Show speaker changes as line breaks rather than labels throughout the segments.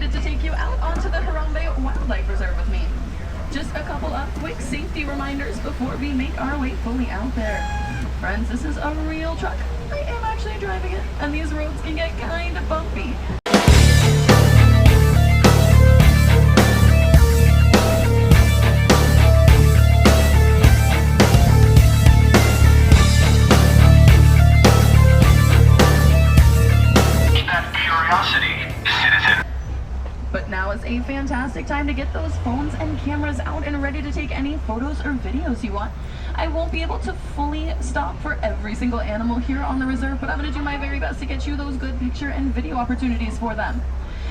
excited to take you out onto the Harambe Wildlife Reserve with me. Just a couple of quick safety reminders before we make our way fully out there. Friends, this is a real truck. I am actually driving it, and these roads can get kind of bumpy. But now is a fantastic time to get those phones and cameras out and ready to take any photos or videos you want. I won't be able to fully stop for every single animal here on the reserve, but I'm going to do my very best to get you those good picture and video opportunities for them.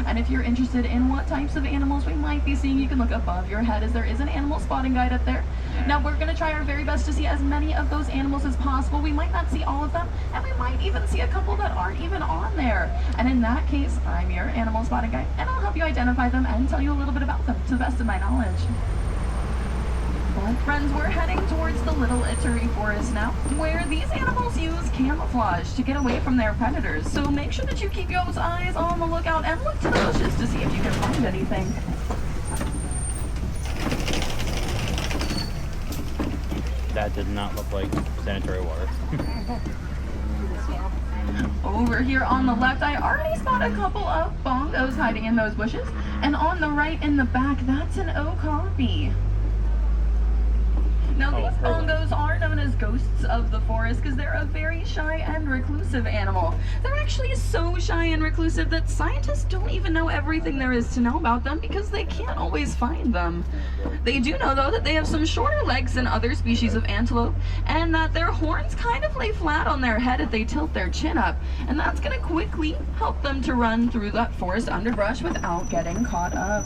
And if you're interested in what types of animals we might be seeing, you can look above your head as there is an animal spotting guide up there. Now we're going to try our very best to see as many of those animals as possible. We might not see all of them, and we might even see a couple that aren't even on there. And in that case, I'm your animal spotting guide, and I'll help you identify them and tell you a little bit about them to the best of my knowledge. But friends, we're heading towards the Little Ituri Forest now, where these animals use camouflage to get away from their predators. So make sure that you keep your eyes on the lookout and look to the bushes to see if you can find anything.
That did not look like sanitary water.
Over here on the left, I already spot a couple of bongos hiding in those bushes. And on the right in the back, that's an okapi. Now these bongos are known as ghosts of the forest because they're a very shy and reclusive animal. They're actually so shy and reclusive that scientists don't even know everything there is to know about them because they can't always find them. They do know though that they have some shorter legs than other species of antelope and that their horns kind of lay flat on their head if they tilt their chin up, and that's going to quickly help them to run through that forest underbrush without getting caught up.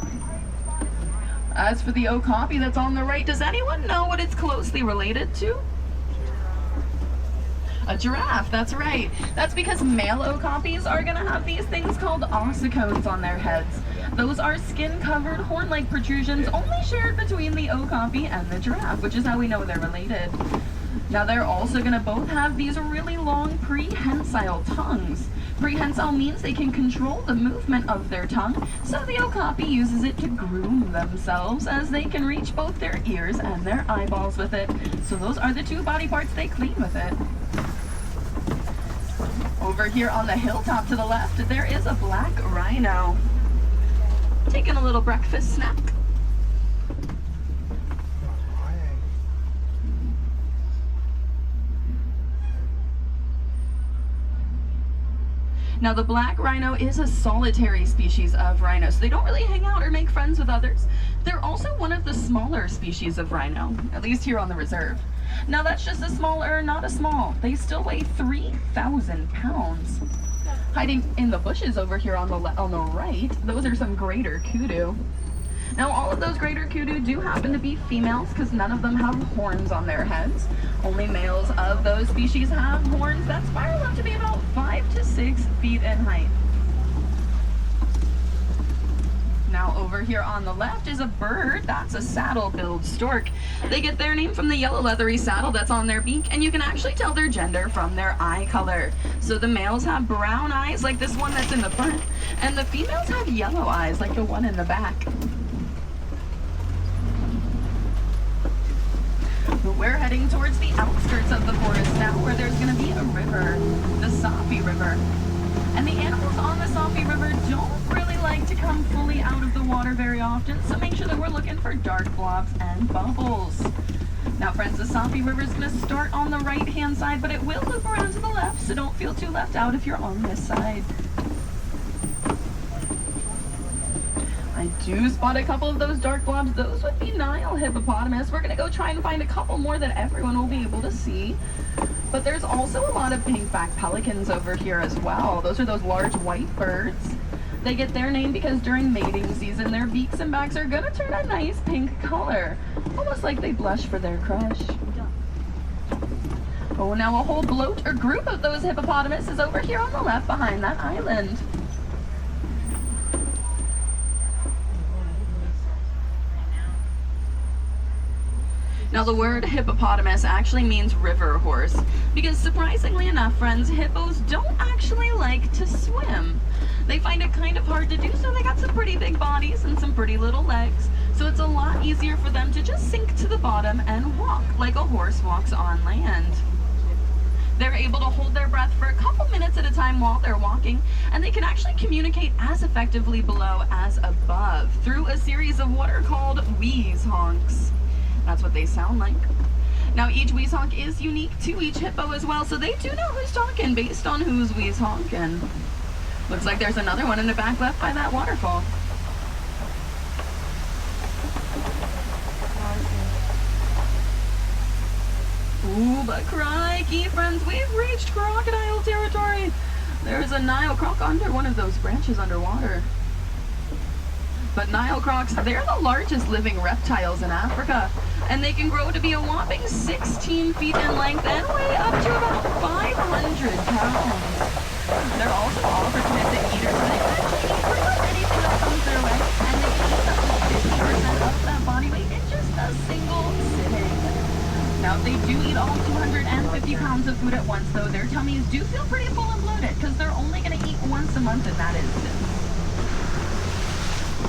As for the okapi that's on the right, does anyone know what it's closely related to? A giraffe, that's right. That's because male okapis are going to have these things called ossicones on their heads. Those are skin-covered horn-like protrusions only shared between the okapi and the giraffe, which is how we know they're related. Now they're also going to both have these really long prehensile tongues. Prehensile means they can control the movement of their tongue, so the okapi uses it to groom themselves as they can reach both their ears and their eyeballs with it. So those are the two body parts they clean with it. Over here on the hilltop to the left, there is a black rhino. Taking a little breakfast snack. Now the black rhino is a solitary species of rhino, so they don't really hang out or make friends with others. They're also one of the smaller species of rhino, at least here on the reserve. Now that's just a smaller, not a small. They still weigh 3,000 pounds. Hiding in the bushes over here on the right, those are some greater kudu. Now all of those greater kudu do happen to be females because none of them have horns on their heads. Only males of those species have horns that spiral up to be about 5 to 6 feet in height. Now over here on the left is a bird. That's a saddle-billed stork. They get their name from the yellow leathery saddle that's on their beak, and you can actually tell their gender from their eye color. So the males have brown eyes like this one that's in the front, and the females have yellow eyes like the one in the back. We're heading towards the outskirts of the forest now, where there's going to be a river, the Safi River. And the animals on the Safi River don't really like to come fully out of the water very often, so make sure that we're looking for dark blobs and bubbles. Now friends, the Safi River is going to start on the right-hand side, but it will loop around to the left, so don't feel too left out if you're on this side. I do spot a couple of those dark blobs. Those would be Nile hippopotamus. We're going to go try and find a couple more that everyone will be able to see. But there's also a lot of pink-backed pelicans over here as well. Those are those large white birds. They get their name because during mating season, their beaks and backs are going to turn a nice pink color. Almost like they blush for their crush. Oh, now a whole bloat or group of those hippopotamus is over here on the left behind that island. Now the word hippopotamus actually means river horse, because surprisingly enough, friends, hippos don't actually like to swim. They find it kind of hard to do, so they got some pretty bodies and some pretty little legs, so it's a lot easier for them to just sink to the bottom and walk like a horse walks on land. They're able to hold their breath for a couple minutes at a time while they're walking, and they can actually communicate as effectively below as above through a series of what are called wheeze honks. That's what they sound like. Now, each wheeze honk is unique to each hippo as well, so they do know who's talking based on who's wheeze honking. Looks like there's another one in the back left by that waterfall. Ooh, but crikey, friends, we've reached crocodile territory. There's a Nile croc under one of those branches underwater. But Nile crocs, they're the largest living reptiles in Africa, and they can grow to be a whopping 16 feet in length and weigh up to about 500 pounds. They're also opportunistic eaters, so they can actually eat pretty much anything that comes their way, and they can eat up to 50% of that body weight in just a single sitting. Now, if they do eat all 250 pounds of food at once, though, their tummies do feel pretty full and bloated, because they're only going to eat once a month in that instance.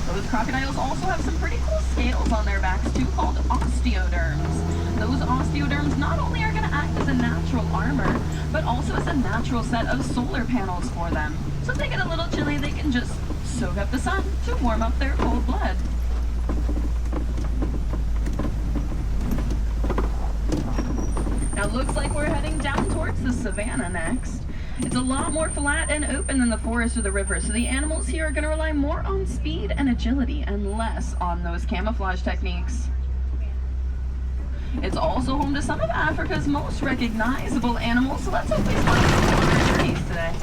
Those crocodiles also have some pretty cool scales on their backs too, called osteoderms. Those osteoderms not only are going to act as a natural armor, but also as a natural set of solar panels for them. So if they get a little chilly, they can just soak up the sun to warm up their cold blood. Now, looks like we're heading down towards the savannah next. It's a lot more flat and open than the forest or the river, so the animals here are going to rely more on speed and agility and less on those camouflage techniques. It's also home to some of Africa's most recognizable animals, so let's hope we find some on our journeys today.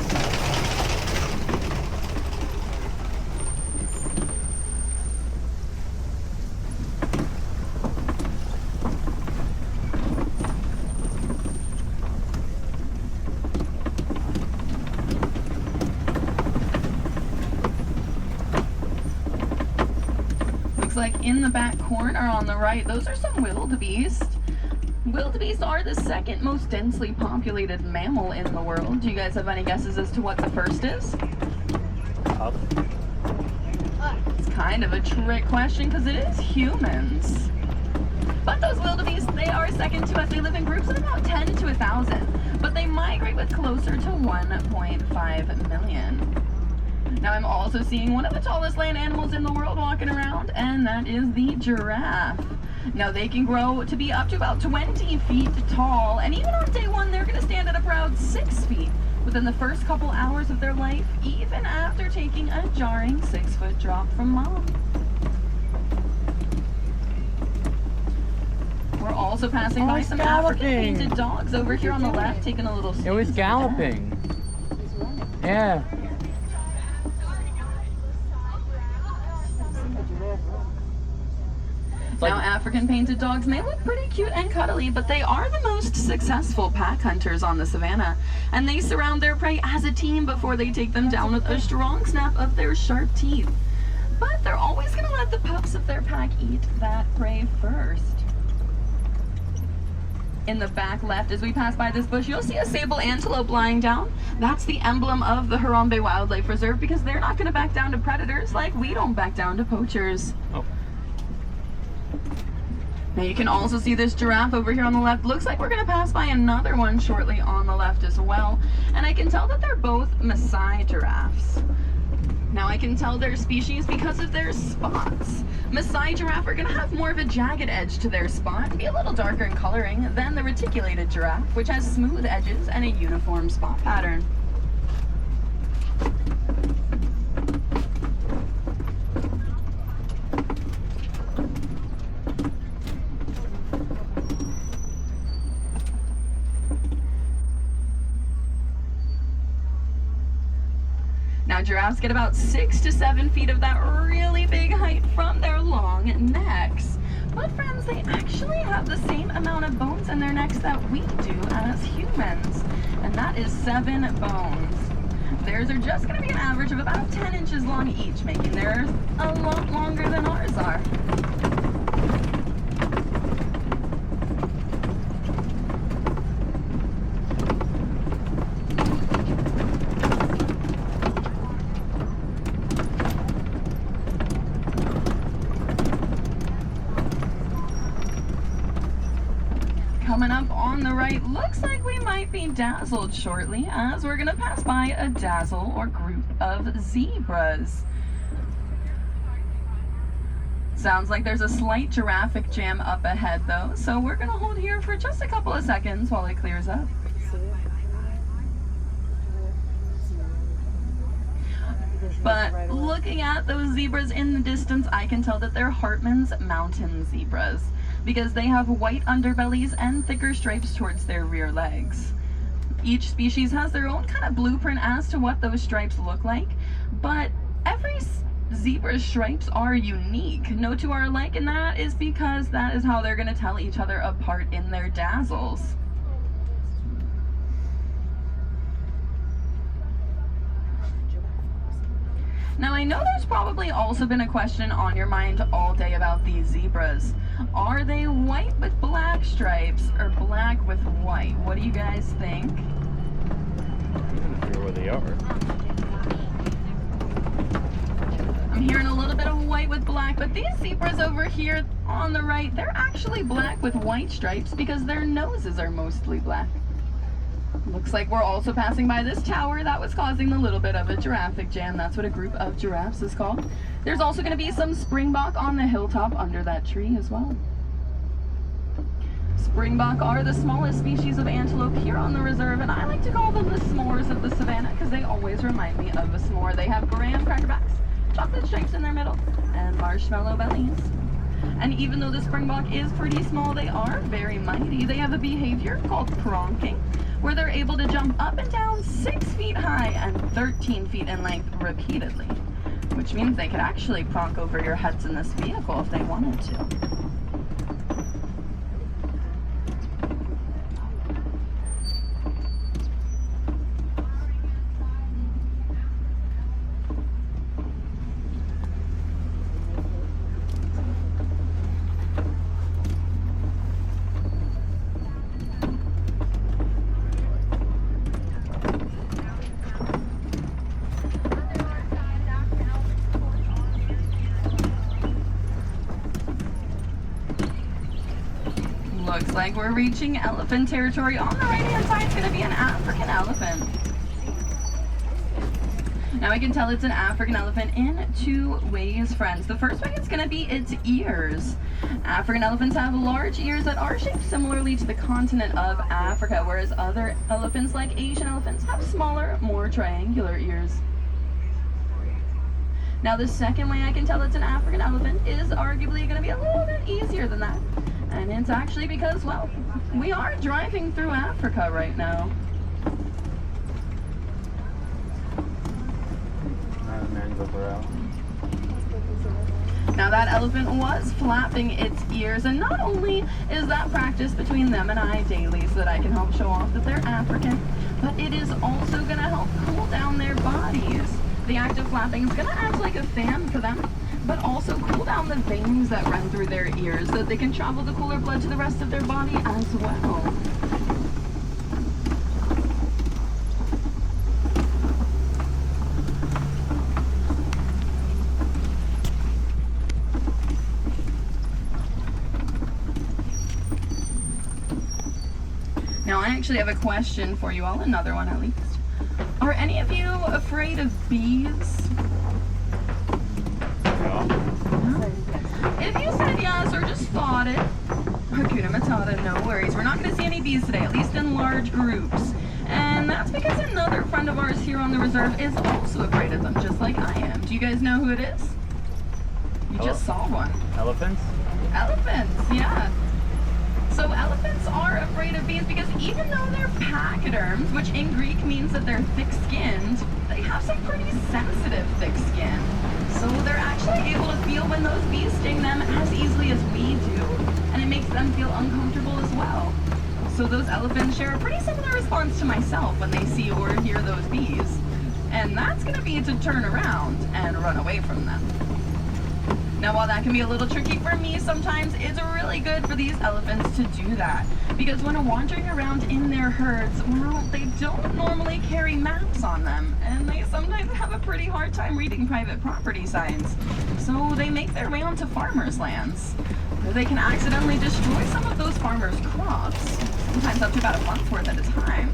Like in the back corner on the right, those are some wildebeest. Wildebeest are the second most densely populated mammal in the world. Do you guys have any guesses as to what the first is? It's kind of a trick question because it is humans. But those wildebeest, they are second to us. They live in groups of about 10 to 1,000, but they migrate with closer to 1.5 million. Now, I'm also seeing one of the tallest land animals in the world walking around, and that is the giraffe. Now, they can grow to be up to about 20 feet tall, and even on day one, they're going to stand at a proud 6 feet within the first couple hours of their life, even after taking a jarring 6-foot drop from mom. We're also passing by some African painted dogs over here on the left, taking a little snooze.
It was galloping. Yeah.
Now, African painted dogs may look pretty cute and cuddly, but they are the most successful pack hunters on the savannah, and they surround their prey as a team before they take them down with a strong snap of their sharp teeth. But they're always going to let the pups of their pack eat that prey first. In the back left, as we pass by this bush, you'll see a sable antelope lying down. That's the emblem of the Harambe Wildlife Reserve, because they're not going to back down to predators like we don't back down to poachers.
Oh.
Now, you can also see this giraffe over here on the left. Looks like we're going to pass by another one shortly on the left as well. And I can tell that they're both Maasai giraffes. Now, I can tell their species because of their spots. Maasai giraffe are going to have more of a jagged edge to their spot and be a little darker in coloring than the reticulated giraffe, which has smooth edges and a uniform spot pattern. Now, giraffes get about 6 to 7 feet of that really big height from their long necks. But friends, they actually have the same amount of bones in their necks that we do as humans, and that is 7 bones. Theirs are just going to be an average of about 10 inches long each, making theirs a lot longer than ours are. on the right, looks like we might be dazzled shortly as we're gonna pass by a dazzle or group of zebras. Sounds like there's a slight giraffic jam up ahead though, so we're gonna hold here for just a couple of seconds while it clears up. But looking at those zebras in the distance, I can tell that they're Hartmann's mountain zebras because they have white underbellies and thicker stripes towards their rear legs. Each species has their own kind of blueprint as to what those stripes look like, but every zebra's stripes are unique. No two are alike, and that is because that is how they're going to tell each other apart in their dazzles. Now I know there's probably also been a question on your mind all day about these zebras. Are they white with black stripes or black with white? What do you guys think?
I'm not sure where they are.
I'm hearing a little bit of white with black, but these zebras over here on the right, they're actually black with white stripes because their noses are mostly black. Looks like we're also passing by this tower that was causing a little bit of a giraffic jam. That's what a group of giraffes is called. There's also going to be some springbok on the hilltop under that tree as well. Springbok are the smallest species of antelope here on the reserve, and I like to call them the s'mores of the savannah because they always remind me of a s'more. They have graham cracker backs, chocolate stripes in their middle, and marshmallow bellies. And even though the springbok is pretty small, they are very mighty. They have a behavior called pronking, where they're able to jump up and down 6 feet high and 13 feet in length repeatedly, which means they could actually pronk over your heads in this vehicle if they wanted to. Looks like we're reaching elephant territory. On the right-hand side is going to be an African elephant. Now I can tell it's an African elephant in 2 ways, friends. The first way is going to be its ears. African elephants have large ears that are shaped similarly to the continent of Africa, whereas other elephants, like Asian elephants, have smaller, more triangular ears. Now the second way I can tell it's an African elephant is arguably going to be a little bit easier than that. And it's actually because, well, we are driving through Africa right now. Now that elephant was flapping its ears, and not only is that practice between them and I daily so that I can help show off that they're African, but it is also going to help cool down their bodies. The act of flapping is going to act like a fan for them, but also cool down the veins that run through their ears so that they can travel the cooler blood to the rest of their body as well. Now I actually have a question for you all, another one at least. Are any of you afraid of bees? If you said yes or just thought it, Hakuna Matata, no worries. We're not going to see any bees today, at least in large groups. And that's because another friend of ours here on the reserve is also afraid of them, just like I am. Do you guys know who it is? You just saw one.
Elephants?
Elephants, yeah. So elephants are afraid of bees because even though they're pachyderms, which in Greek means that they're thick-skinned, they have some pretty sensitive thick skin. So they're actually able to feel when those bees sting them as easily as we do, and it makes them feel uncomfortable as well. So those elephants share a pretty similar response to myself when they see or hear those bees, and that's going to be to turn around and run away from them. Now, while that can be a little tricky for me sometimes, it's really good for these elephants to do that. Because when wandering around in their herds, well, they don't normally carry maps on them. And they sometimes have a pretty hard time reading private property signs. So they make their way onto farmers' lands, where they can accidentally destroy some of those farmers' crops. sometimes up to about a month's worth at a time,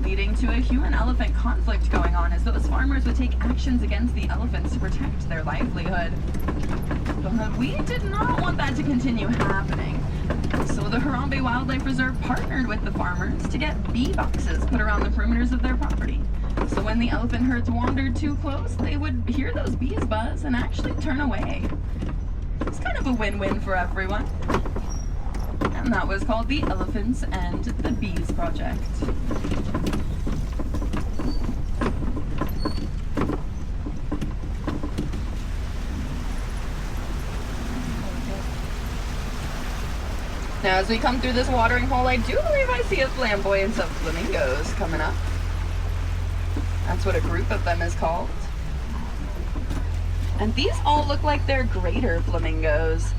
leading to a human-elephant conflict going on as those farmers would take actions against the elephants to protect their livelihood. But we did not want that to continue happening. So the Harambe Wildlife Reserve partnered with the farmers to get bee boxes put around the perimeters of their property. So when the elephant herds wandered too close, they would hear those bees buzz and actually turn away. It's kind of a win-win for everyone. And that was called the Elephants and the Bees Project. Now, as we come through this watering hole, I do believe I see a flamboyance of flamingos coming up. That's what a group of them is called. And these all look like they're greater flamingos.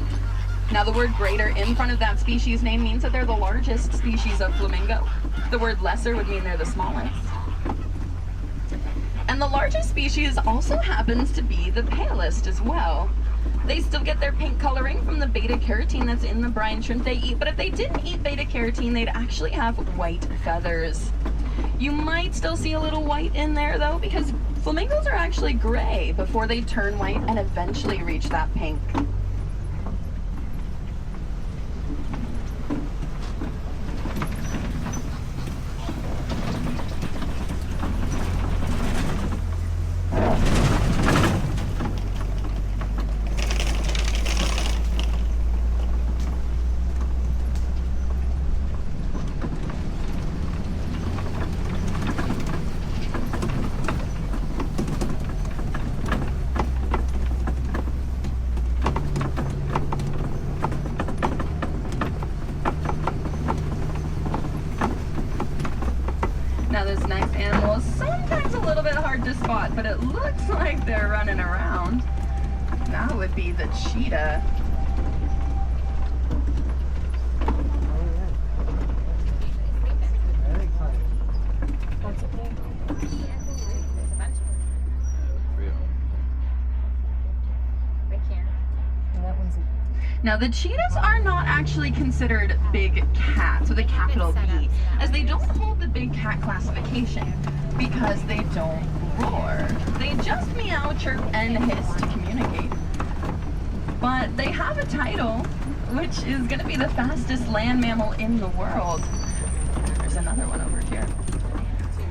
Now, the word greater in front of that species name means that they're the largest species of flamingo. The word lesser would mean they're the smallest. And the largest species also happens to be the palest as well. They still get their pink coloring from the beta carotene that's in the brine shrimp they eat, but if they didn't eat beta carotene, they'd actually have white feathers. You might still see a little white in there though, because flamingos are actually gray before they turn white and eventually reach that pink. Now, this nice animal is sometimes a little bit hard to spot, but it looks like they're running around. That would be the cheetah. Now, the cheetahs are not actually considered big cats with a capital B, as they don't hold the big cat classification because they don't roar. They just meow, chirp, and hiss to communicate. But they have a title, which is going to be the fastest land mammal in the world. There's another one over here.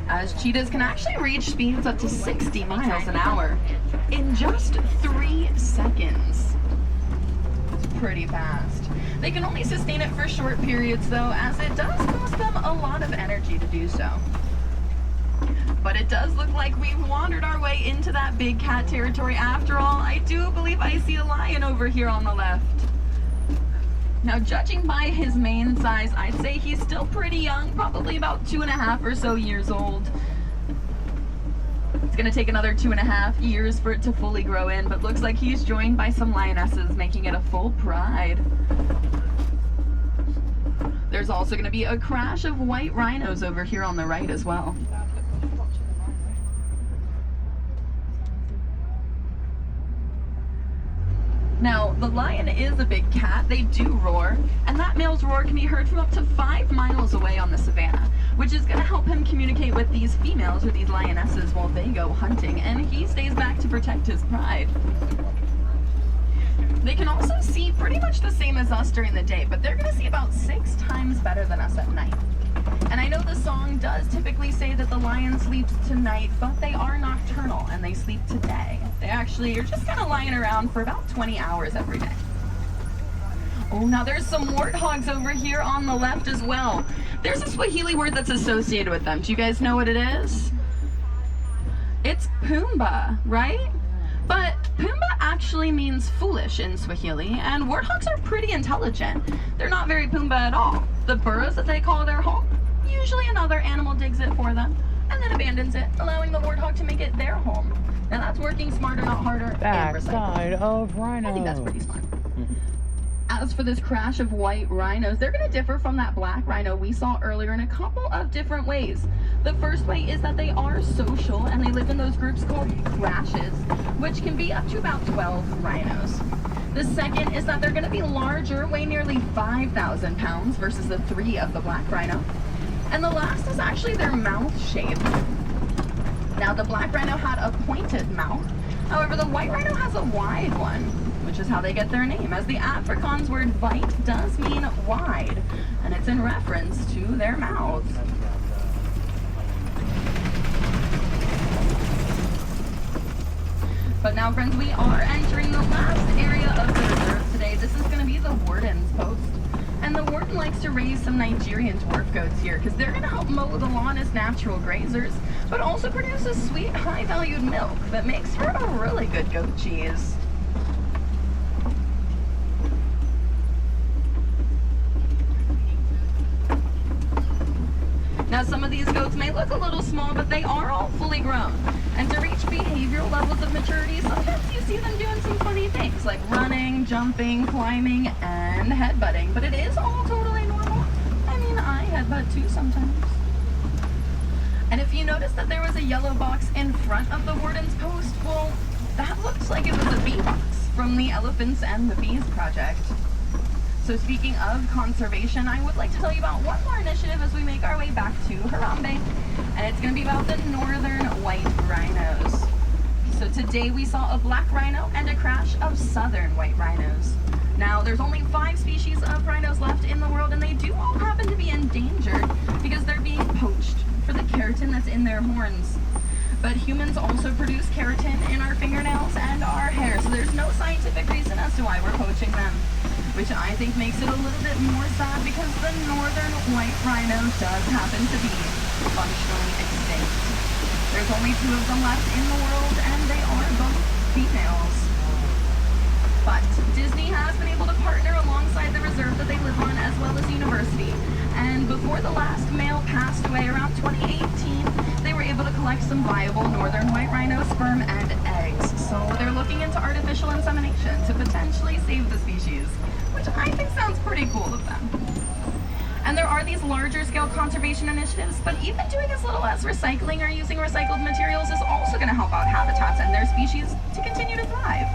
As cheetahs can actually reach speeds up to 60 miles an hour in just 3 seconds. Pretty fast. They can only sustain it for short periods though, as it does cost them a lot of energy to do so. But it does look like we've wandered our way into that big cat territory after all. I do believe I see a lion over here on the left. Now, judging by his mane size, I'd say he's still pretty young, probably about 2.5 or so years old. It's going to take another 2.5 years for it to fully grow in, but looks like he's joined by some lionesses, making it a full pride. There's also going to be a crash of white rhinos over here on the right as well. Now, the lion is a big cat. They do roar, and that male's roar can be heard from up to 5 miles away on the savannah, which is going to help him communicate with these females or these lionesses while they go hunting, and he stays back to protect his pride. They can also see pretty much the same as us during the day, but they're going to see about 6 times better than us at night. And I know the song does typically say that the lion sleeps tonight, but they are nocturnal and they sleep today. They actually are just kind of lying around for about 20 hours every day. Oh, now there's some warthogs over here on the left as well. There's a Swahili word that's associated with them. Do you guys know what it is? It's Pumbaa, right? But Pumbaa actually means foolish in Swahili, and warthogs are pretty intelligent. They're not very Pumbaa at all. The burrows that they call their home, usually another animal digs it for them, and then abandons it, allowing the warthog to make it their home. Now that's working smarter, not harder, and recycling.
Backside of rhino.
I think that's pretty smart. As for this crash of white rhinos, they're going to differ from that black rhino we saw earlier in a couple of different ways. The first way is that they are social and they live in those groups called crashes, which can be up to about 12 rhinos. The second is that they're going to be larger, weigh nearly 5,000 pounds versus the 3 of the black rhino. And the last is actually their mouth shape. Now, the black rhino had a pointed mouth. However, the white rhino has a wide one, which is how they get their name, as the Afrikaans word "wide" does mean wide, and it's in reference to their mouths. But now, friends, we are entering the last area of the reserve today. This is going to be the warden's post. And the warden likes to raise some Nigerian dwarf goats here because they're going to help mow the lawn as natural grazers, but also produce a sweet, high-valued milk that makes for a really good goat cheese. Now, some of these goats may look a little small, but they are all fully grown. And to reach behavioral levels of maturity, sometimes you see them doing some funny things like running, jumping, climbing, and headbutting. But it is all totally normal. I mean, I headbutt too sometimes. And if you notice that there was a yellow box in front of the warden's post, well, that looks like it was a bee box from the Elephants and the Bees project. So speaking of conservation, I would like to tell you about one more initiative as we make our way back to Harambe, and it's going to be about the northern white rhinos. So today we saw a black rhino and a crash of southern white rhinos. Now, there's only 5 species of rhinos left in the world, and they do all happen to be endangered because they're being poached for the keratin that's in their horns. But humans also produce keratin in our fingernails and our hair, so there's no scientific reason as to why we're poaching them, which I think makes it a little bit more sad because the northern white rhino does happen to be functionally extinct. There's only 2 of them left in the world, and they are both females. But Disney has been able to partner alongside the reserve that they live on, as well as university. And before the last male passed away around 2018, they were able to collect some viable northern white rhino sperm and eggs. So they're looking into artificial insemination to potentially save the species, which I think sounds pretty cool of them. And there are these larger scale conservation initiatives, but even doing as little as recycling or using recycled materials is also going to help out habitats and their species to continue to thrive.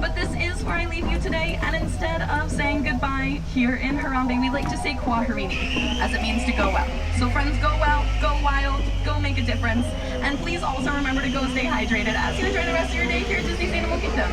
But this is where I leave you today, and instead of saying goodbye here in Harambe, we like to say Kwaherini, as it means to go well. So friends, go well, go wild, go make a difference, and please also remember to go stay hydrated as you enjoy the rest of your day here at Disney's Animal Kingdom.